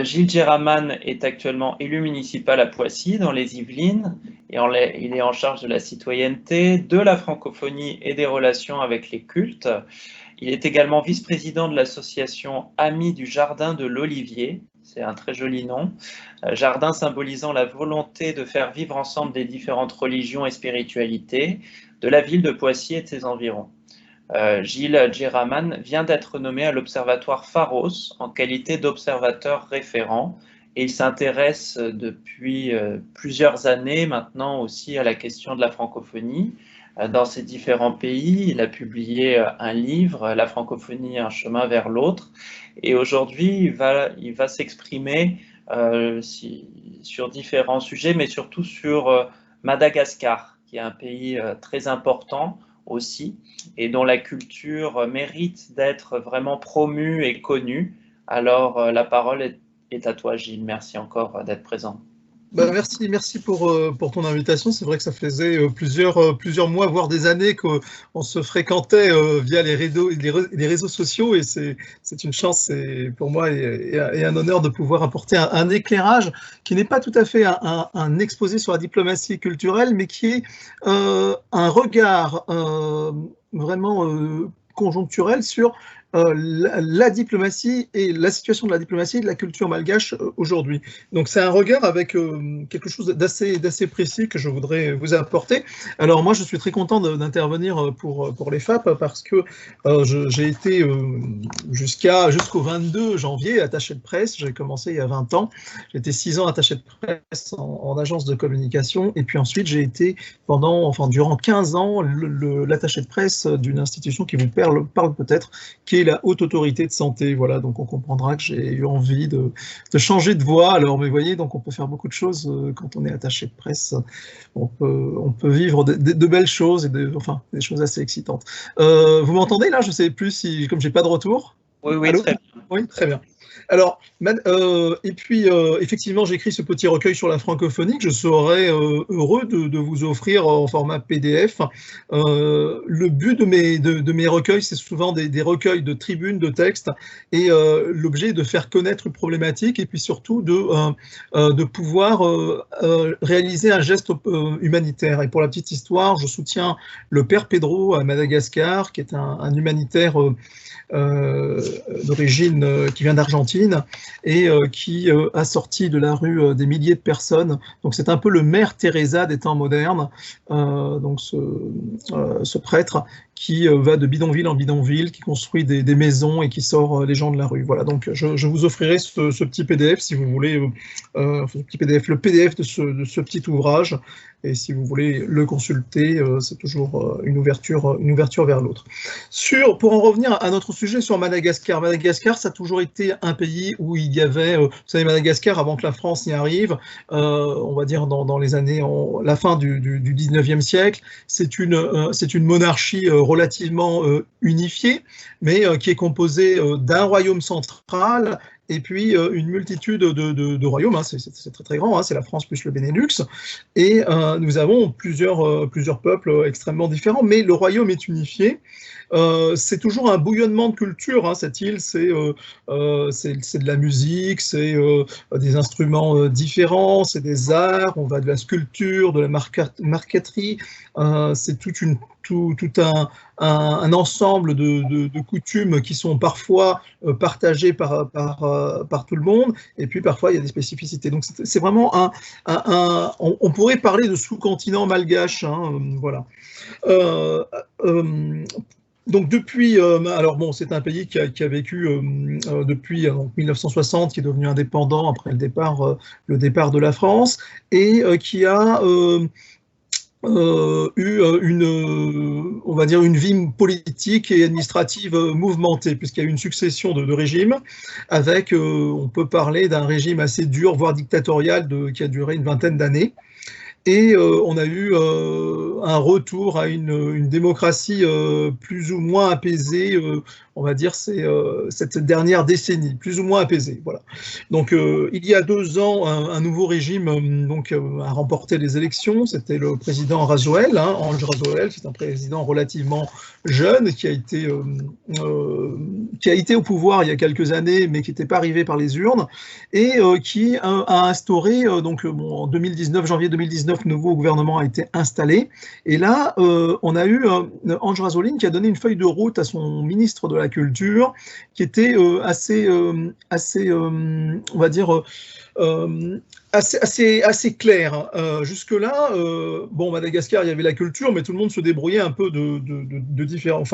Gilles Djeraman est actuellement élu municipal à Poissy, dans les Yvelines, et il est en charge de la citoyenneté, de la francophonie et des relations avec les cultes. Il est également vice-président de l'association Amis du Jardin de l'Olivier, c'est un très joli nom, jardin symbolisant la volonté de faire vivre ensemble des différentes religions et spiritualités de la ville de Poissy et de ses environs. Gilles Djeraman vient d'être nommé à l'Observatoire Pharos en qualité d'observateur référent et il s'intéresse depuis plusieurs années maintenant aussi à la question de la francophonie dans ces différents pays. Il a publié un livre, La francophonie, un chemin vers l'autre, et aujourd'hui il va s'exprimer sur différents sujets, mais surtout sur Madagascar, qui est un pays très important aussi, et dont la culture mérite d'être vraiment promue et connue. Alors, la parole est à toi, Gilles. Merci encore d'être présent. Bah, merci pour ton invitation. C'est vrai que ça faisait plusieurs mois, voire des années qu'on se fréquentait via les réseaux sociaux, et c'est une chance pour moi et un honneur de pouvoir apporter un éclairage qui n'est pas tout à fait un exposé sur la diplomatie culturelle, mais qui est un regard vraiment conjoncturel sur la diplomatie et la situation de la diplomatie et de la culture malgache aujourd'hui. Donc c'est un regard avec quelque chose d'assez précis que je voudrais vous apporter. Alors moi je suis très content d'intervenir pour les FAP parce que j'ai été jusqu'au 22 janvier attaché de presse. J'ai commencé il y a 20 ans. J'ai été 6 ans attaché de presse en agence de communication, et puis ensuite j'ai été durant 15 ans l'attaché de presse d'une institution qui vous parle peut-être, qui est la Haute Autorité de Santé. Voilà, donc on comprendra que j'ai eu envie de changer de voie. Alors, mais vous voyez, donc on peut faire beaucoup de choses quand on est attaché de presse. On peut vivre de belles choses et des choses assez excitantes. Vous m'entendez là? Je ne sais plus si, comme j'ai pas de retour. Oui, Allô? très bien. Oui, très bien. Alors, et puis, effectivement, j'écris ce petit recueil sur la francophonie que je serais heureux de vous offrir en format PDF. Le but de mes recueils, c'est souvent des recueils de tribunes, de textes, et l'objet est de faire connaître une problématique et puis surtout de pouvoir réaliser un geste humanitaire. Et pour la petite histoire, je soutiens le Père Pedro à Madagascar, qui est un humanitaire d'origine qui vient d'Argentine et qui a sorti de la rue des milliers de personnes. Donc c'est un peu le Mère Teresa des temps modernes, donc ce prêtre qui va de bidonville en bidonville, qui construit des maisons et qui sort les gens de la rue. Voilà, donc je vous offrirai ce petit PDF si vous voulez, le PDF de ce petit ouvrage, et si vous voulez le consulter, c'est toujours une ouverture vers l'autre. Pour en revenir à notre sujet sur Madagascar, Madagascar, ça a toujours été un pays où il y avait, vous savez, Madagascar, avant que la France y arrive, on va dire dans les années, la fin du 19e siècle, c'est une monarchie relativement unifiée, mais qui est composée d'un royaume central et puis une multitude de royaumes, hein, c'est très très grand, hein, c'est la France plus le Benelux, et nous avons plusieurs peuples extrêmement différents, mais le royaume est unifié. C'est toujours un bouillonnement de culture, hein, cette île, c'est de la musique, c'est des instruments différents, c'est des arts, on va de la sculpture, de la marqueterie, c'est tout un ensemble de coutumes qui sont parfois partagées par tout le monde, et puis parfois il y a des spécificités. Donc c'est vraiment on pourrait parler de sous-continent malgache, hein, voilà. Donc depuis, alors bon, c'est un pays qui a vécu depuis 1960, qui est devenu indépendant après le départ de la France, et qui a eu on va dire une vie politique et administrative mouvementée, puisqu'il y a eu une succession de régimes, avec, on peut parler d'un régime assez dur, voire dictatorial, qui a duré une vingtaine d'années. et on a eu un retour à une démocratie plus ou moins apaisée, on va dire, cette dernière décennie, plus ou moins apaisée. Voilà. Donc, il y a 2 ans, un nouveau régime a remporté les élections. C'était le président Rajoel, Ange Rajoel, c'est un président relativement jeune qui a été au pouvoir il y a quelques années, mais qui n'était pas arrivé par les urnes, et qui a instauré, en 2019, janvier 2019, le nouveau gouvernement a été installé. Et là, on a eu Ange Rajoelina qui a donné une feuille de route à son ministre de la Culture, qui était assez, on va dire, assez clair. Jusque-là, Madagascar, il y avait la culture, mais tout le monde se débrouillait un peu de différents,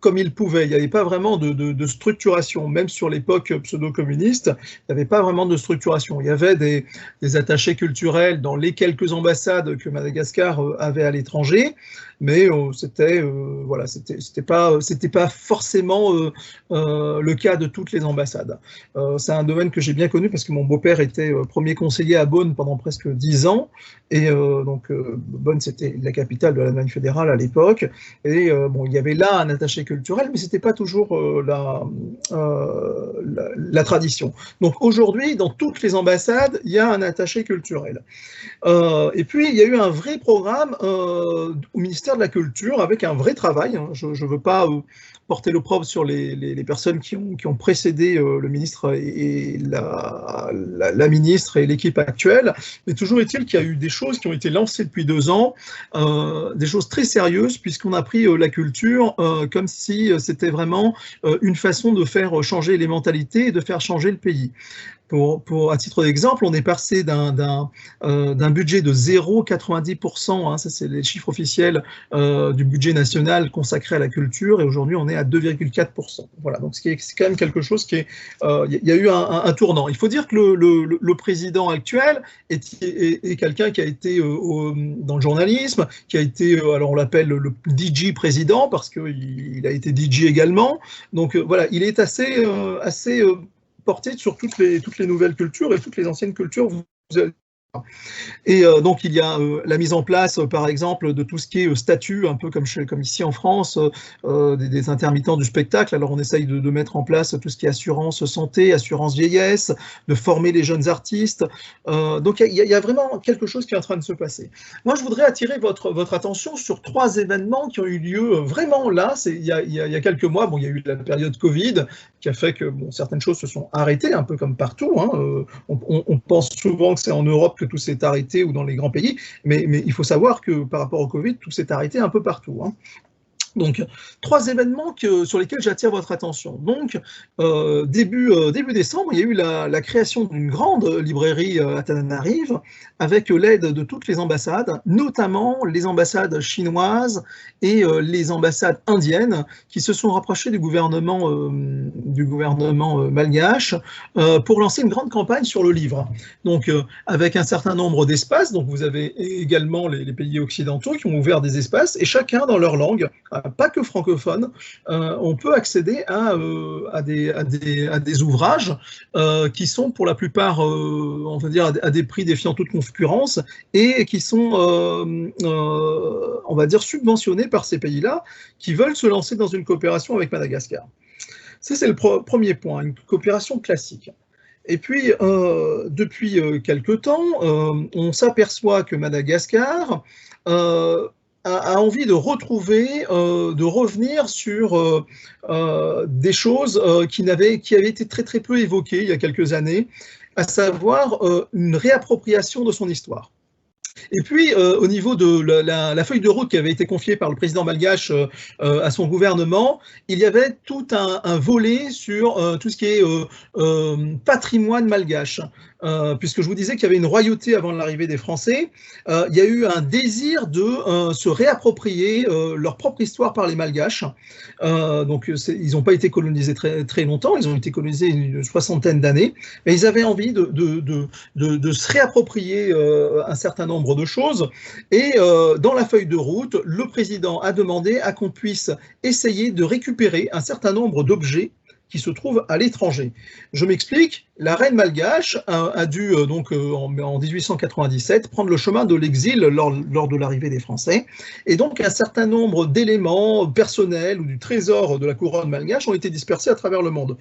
comme il pouvait. Il n'y avait pas vraiment de structuration. Même sur l'époque pseudo-communiste, il n'y avait pas vraiment de structuration. Il y avait des attachés culturels dans les quelques ambassades que Madagascar avait à l'étranger, mais c'était pas forcément le cas de toutes les ambassades. C'est un domaine que j'ai bien connu parce que mon beau-père était premier conseiller à Bonn pendant presque 10 ans, et Bonn, c'était la capitale de l'Allemagne fédérale à l'époque, et il y avait là un attaché culturel, mais c'était pas toujours la tradition. Donc aujourd'hui, dans toutes les ambassades, il y a un attaché culturel. Et puis, il y a eu un vrai programme au ministère de la Culture avec un vrai travail. Je ne veux pas porter l'opprobre sur les personnes qui ont précédé le ministre et la ministre et l'équipe actuelle, mais toujours est-il qu'il y a eu des choses qui ont été lancées depuis 2 ans, des choses très sérieuses, puisqu'on a pris la culture comme si c'était vraiment une façon de faire changer les mentalités et de faire changer le pays. À titre d'exemple, on est passé d'un budget de 0,90%, ça c'est les chiffres officiels du budget national consacré à la culture, et aujourd'hui on est à 2,4%. Voilà, donc c'est quand même quelque chose qui est... Il y a eu un tournant. Il faut dire que le président actuel est quelqu'un qui a été dans le journalisme, qui a été, alors on l'appelle le DJ président, parce qu'il a été DJ également. Donc voilà, il est assez porté sur toutes les nouvelles cultures et toutes les anciennes cultures. Et donc, il y a la mise en place, par exemple, de tout ce qui est statut, un peu comme ici en France, des intermittents du spectacle. Alors, on essaye de mettre en place tout ce qui est assurance santé, assurance vieillesse, de former les jeunes artistes. Donc, il y a vraiment quelque chose qui est en train de se passer. Moi, je voudrais attirer votre attention sur 3 événements qui ont eu lieu vraiment là. Il y a quelques mois. Bon, il y a eu la période Covid qui a fait que certaines choses se sont arrêtées, un peu comme partout. On pense souvent que c'est en Europe que tout s'est arrêté ou dans les grands pays, mais il faut savoir que par rapport au Covid, tout s'est arrêté un peu partout. Donc, 3 événements sur lesquels j'attire votre attention. Donc, début décembre, il y a eu la création d'une grande librairie à Tananarive avec l'aide de toutes les ambassades, notamment les ambassades chinoises et les ambassades indiennes qui se sont rapprochées du gouvernement malgache pour lancer une grande campagne sur le livre. Donc, avec un certain nombre d'espaces, donc vous avez également les pays occidentaux qui ont ouvert des espaces, et chacun dans leur langue, pas que francophone, on peut accéder à des ouvrages qui sont pour la plupart, on va dire, à des prix défiant toute concurrence, et qui sont, on va dire, subventionnés par ces pays-là qui veulent se lancer dans une coopération avec Madagascar. Ça, c'est le premier point, une coopération classique. Et puis, depuis quelque temps, on s'aperçoit que Madagascar a envie de revenir sur des choses qui avaient été très très peu évoquées il y a quelques années, à savoir une réappropriation de son histoire. Et puis, au niveau de la feuille de route qui avait été confiée par le président malgache à son gouvernement, il y avait tout un volet sur tout ce qui est patrimoine malgache. Puisque je vous disais qu'il y avait une royauté avant l'arrivée des Français, il y a eu un désir de se réapproprier leur propre histoire par les Malgaches. Donc, ils n'ont pas été colonisés très, très longtemps, ils ont été colonisés une 60aine d'années, mais ils avaient envie de se réapproprier un certain nombre de choses. Et dans la feuille de route, le président a demandé à qu'on puisse essayer de récupérer un certain nombre d'objets qui se trouve à l'étranger. Je m'explique, la reine malgache a dû en 1897 prendre le chemin de l'exil lors de l'arrivée des Français, et donc un certain nombre d'éléments personnels ou du trésor de la couronne malgache ont été dispersés à travers le monde,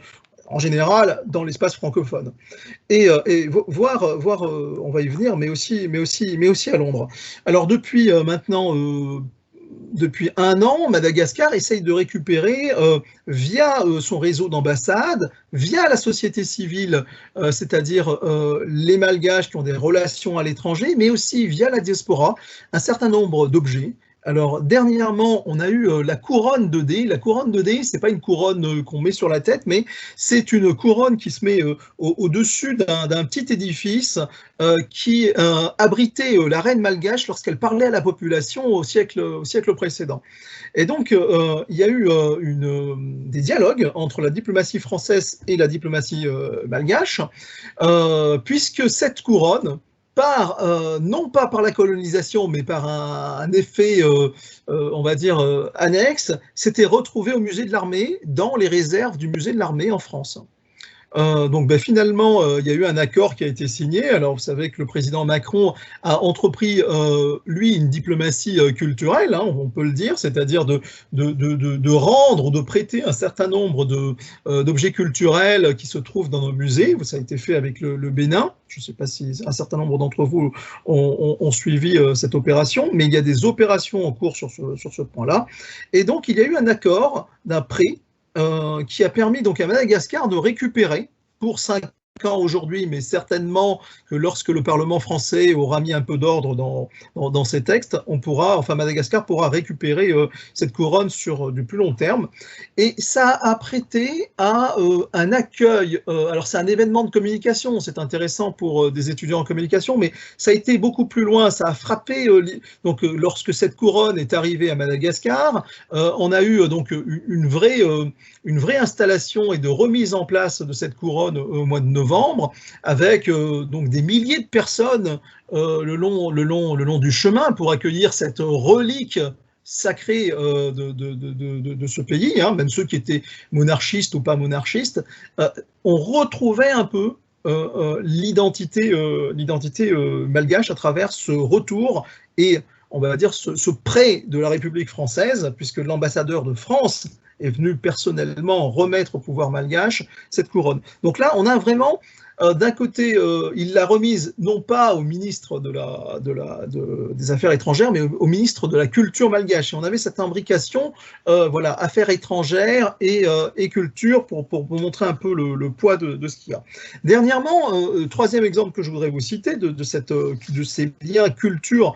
en général dans l'espace francophone. Et voir, on va y venir, mais aussi à Londres. Alors depuis maintenant depuis 1 an, Madagascar essaye de récupérer via son réseau d'ambassades, via la société civile, c'est-à-dire les Malgaches qui ont des relations à l'étranger, mais aussi via la diaspora, un certain nombre d'objets. Alors, dernièrement, on a eu la couronne de dés. La couronne de dés, ce n'est pas une couronne qu'on met sur la tête, mais c'est une couronne qui se met au-dessus d'un petit édifice qui abritait la reine malgache lorsqu'elle parlait à la population au siècle précédent. Et donc, il y a eu des dialogues entre la diplomatie française et la diplomatie malgache, puisque cette couronne, non pas par la colonisation, mais par un effet, on va dire, annexe, s'était retrouvé au musée de l'armée, dans les réserves du musée de l'armée en France. Donc finalement, il y a eu un accord qui a été signé. Alors vous savez que le président Macron a entrepris, lui, une diplomatie culturelle, hein, on peut le dire, c'est-à-dire de rendre, de prêter un certain nombre d'objets culturels qui se trouvent dans nos musées. Ça a été fait avec le Bénin. Je ne sais pas si un certain nombre d'entre vous ont suivi cette opération, mais il y a des opérations en cours sur ce point-là. Et donc il y a eu un accord d'un prêt qui a permis donc à Madagascar de récupérer pour 5 ans aujourd'hui, mais certainement que lorsque le Parlement français aura mis un peu d'ordre dans ses textes, Madagascar pourra récupérer cette couronne sur du plus long terme. Et ça a prêté à un accueil, alors c'est un événement de communication, c'est intéressant pour des étudiants en communication, mais ça a été beaucoup plus loin, ça a frappé, lorsque cette couronne est arrivée à Madagascar, on a eu donc une vraie installation et de remise en place de cette couronne au mois de novembre, avec donc des milliers de personnes le long du chemin pour accueillir cette relique sacrée de ce pays, hein, même ceux qui étaient monarchistes ou pas monarchistes, on retrouvait un peu l'identité malgache à travers ce retour et on va dire ce prêt de la République française, puisque l'ambassadeur de France est venu personnellement remettre au pouvoir malgache cette couronne. Donc là, on a vraiment, d'un côté, il l'a remise non pas au ministre des Affaires étrangères, mais au ministre de la Culture malgache. Et on avait cette imbrication, voilà, Affaires étrangères et culture pour montrer un peu le poids de ce qu'il y a. Dernièrement, troisième exemple que je voudrais vous citer de ces liens culture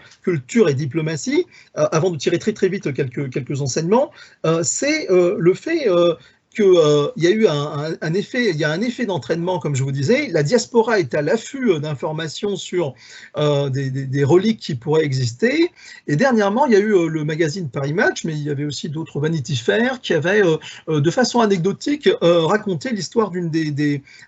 et diplomatie, avant de tirer très vite quelques enseignements, c'est le fait qu'il y a eu un effet d'entraînement, comme je vous disais. La diaspora est à l'affût d'informations sur des reliques qui pourraient exister. Et dernièrement, il y a eu le magazine Paris Match, mais il y avait aussi d'autres Vanity Fair qui avaient, de façon anecdotique, raconté l'histoire d'une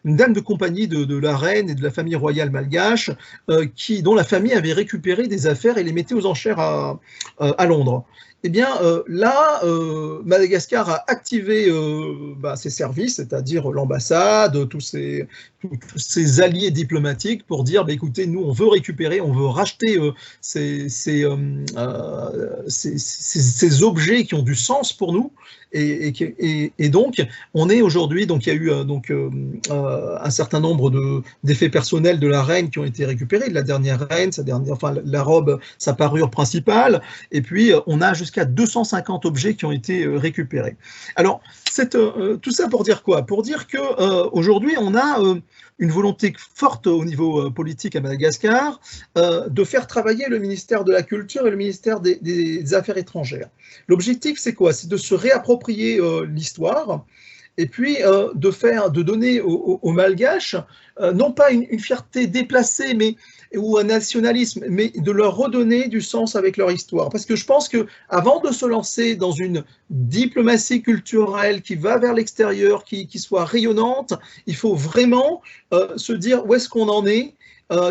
dame de compagnie de la reine et de la famille royale malgache, dont la famille avait récupéré des affaires et les mettait aux enchères à Londres. Eh bien, là, Madagascar a activé ses services, c'est-à-dire l'ambassade, tous ces alliés diplomatiques pour dire, écoutez, nous, on veut récupérer, on veut racheter ces objets qui ont du sens pour nous. Et donc, on est aujourd'hui, donc il y a eu un certain nombre d'effets personnels de la reine qui ont été récupérés, de la dernière reine, la robe, sa parure principale, et puis on a jusqu'à 250 objets qui ont été récupérés. Alors, tout ça pour dire quoi? Pour dire qu'aujourd'hui, on a une volonté forte au niveau politique à Madagascar de faire travailler le ministère de la Culture et le ministère des Affaires étrangères. L'objectif, c'est quoi? C'est de se réapproprier l'histoire et puis de donner aux Malgaches non pas une fierté déplacée ou un nationalisme, mais de leur redonner du sens avec leur histoire. Parce que je pense qu'avant de se lancer dans une diplomatie culturelle qui va vers l'extérieur, qui soit rayonnante, il faut vraiment se dire où est-ce qu'on en est,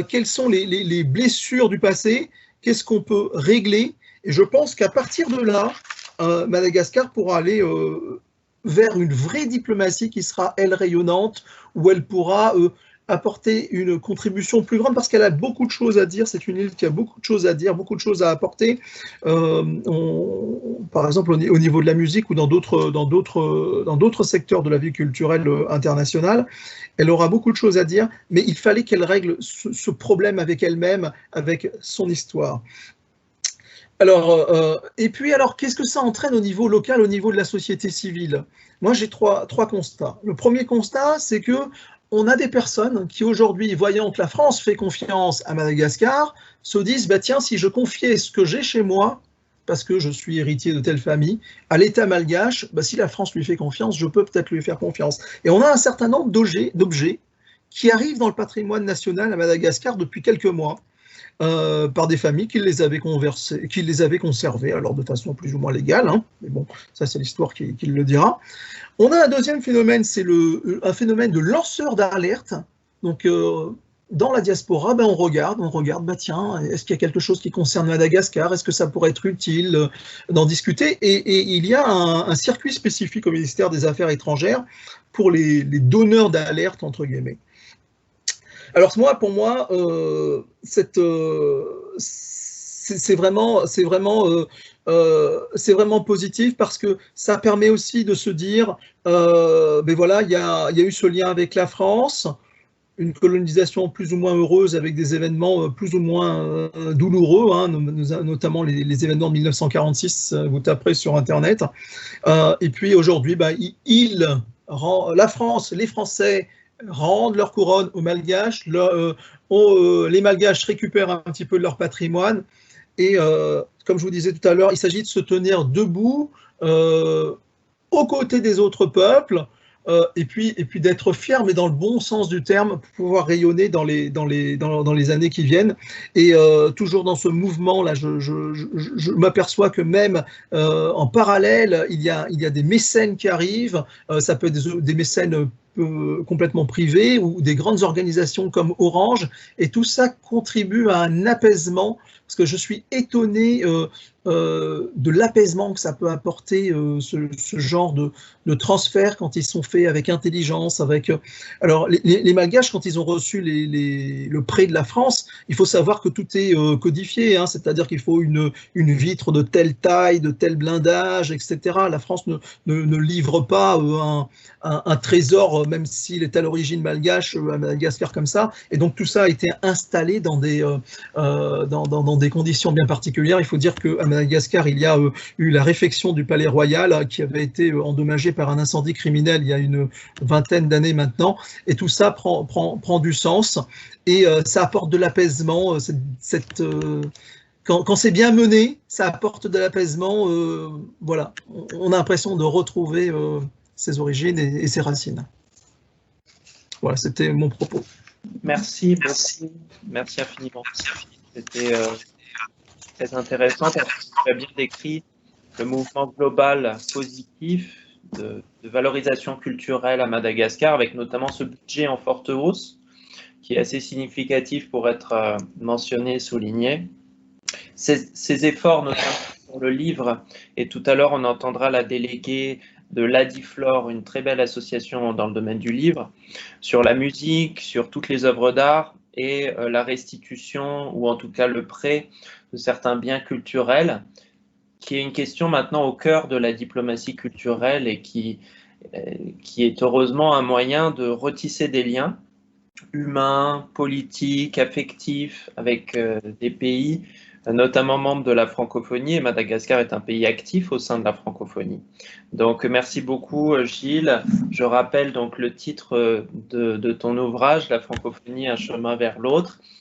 quelles sont les blessures du passé, qu'est-ce qu'on peut régler. Et je pense qu'à partir de là, Madagascar pourra aller vers une vraie diplomatie qui sera, elle, rayonnante, où elle pourra apporter une contribution plus grande parce qu'elle a beaucoup de choses à dire. C'est une île qui a beaucoup de choses à dire, beaucoup de choses à apporter. Par exemple, au niveau de la musique ou dans d'autres secteurs de la vie culturelle internationale, elle aura beaucoup de choses à dire, mais il fallait qu'elle règle ce problème avec elle-même, avec son histoire. Alors, et puis, alors, qu'est-ce que ça entraîne au niveau local, au niveau de la société civile? Moi, j'ai trois constats. Le premier constat, c'est que on a des personnes qui aujourd'hui, voyant que la France fait confiance à Madagascar, se disent, bah, tiens, si je confiais ce que j'ai chez moi, parce que je suis héritier de telle famille, à l'État malgache, bah, si la France lui fait confiance, je peux peut-être lui faire confiance. Et on a un certain nombre d'objets qui arrivent dans le patrimoine national à Madagascar depuis quelques mois. Par des familles qui les avaient conservés, alors de façon plus ou moins légale, hein, mais bon, ça c'est l'histoire qui le dira. On a un deuxième phénomène, c'est un phénomène de lanceur d'alerte. Donc, dans la diaspora, ben, on regarde, bah, tiens, est-ce qu'il y a quelque chose qui concerne Madagascar? Est-ce que ça pourrait être utile d'en discuter? Et il y a un circuit spécifique au ministère des Affaires étrangères pour les donneurs d'alerte, entre guillemets. Alors pour moi, c'est vraiment positif parce que ça permet aussi de se dire, ben voilà, il y a eu ce lien avec la France, une colonisation plus ou moins heureuse avec des événements plus ou moins douloureux, hein, notamment les événements de 1946, vous taperez sur Internet. Et puis aujourd'hui, ben, la France, les Français, rendent leur couronne aux Malgaches, les Malgaches récupèrent un petit peu de leur patrimoine, et comme je vous disais tout à l'heure, il s'agit de se tenir debout aux côtés des autres peuples, et puis d'être fier, mais dans le bon sens du terme, pour pouvoir rayonner dans les années qui viennent. Et toujours dans ce mouvement-là, je m'aperçois que même en parallèle, il y a des mécènes qui arrivent. Ça peut être des mécènes complètement privés ou des grandes organisations comme Orange, et tout ça contribue à un apaisement, parce que je suis étonné de l'apaisement que ça peut apporter, ce genre de transfert quand ils sont faits avec intelligence. Alors, les Malgaches, quand ils ont reçu le prêt de la France, il faut savoir que tout est codifié, hein, c'est-à-dire qu'il faut une vitre de telle taille, de tel blindage, etc. La France ne livre pas un trésor, même s'il est à l'origine malgache, à Madagascar comme ça. Et donc tout ça a été installé dans des conditions bien particulières. Il faut dire qu'à Madagascar, il y a eu la réfection du palais royal qui avait été endommagé par un incendie criminel il y a une vingtaine d'années maintenant. Et tout ça prend du sens, et ça apporte de l'apaisement. Quand c'est bien mené, ça apporte de l'apaisement. Voilà, on a l'impression de retrouver ses origines et ses racines. Voilà, c'était mon propos. Merci infiniment. C'était très intéressant parce que tu as bien décrit le mouvement global positif de valorisation culturelle à Madagascar, avec notamment ce budget en forte hausse qui est assez significatif pour être mentionné et souligné. Ces efforts, notamment pour le livre, et tout à l'heure on entendra la déléguée de l'Adiflore, une très belle association dans le domaine du livre, sur la musique, sur toutes les œuvres d'art et la restitution, ou en tout cas le prêt de certains biens culturels, qui est une question maintenant au cœur de la diplomatie culturelle et qui est heureusement un moyen de retisser des liens humains, politiques, affectifs avec des pays notamment membre de la francophonie, et Madagascar est un pays actif au sein de la francophonie. Donc merci beaucoup Gilles. Je rappelle donc le titre de ton ouvrage, La francophonie, un chemin vers l'autre,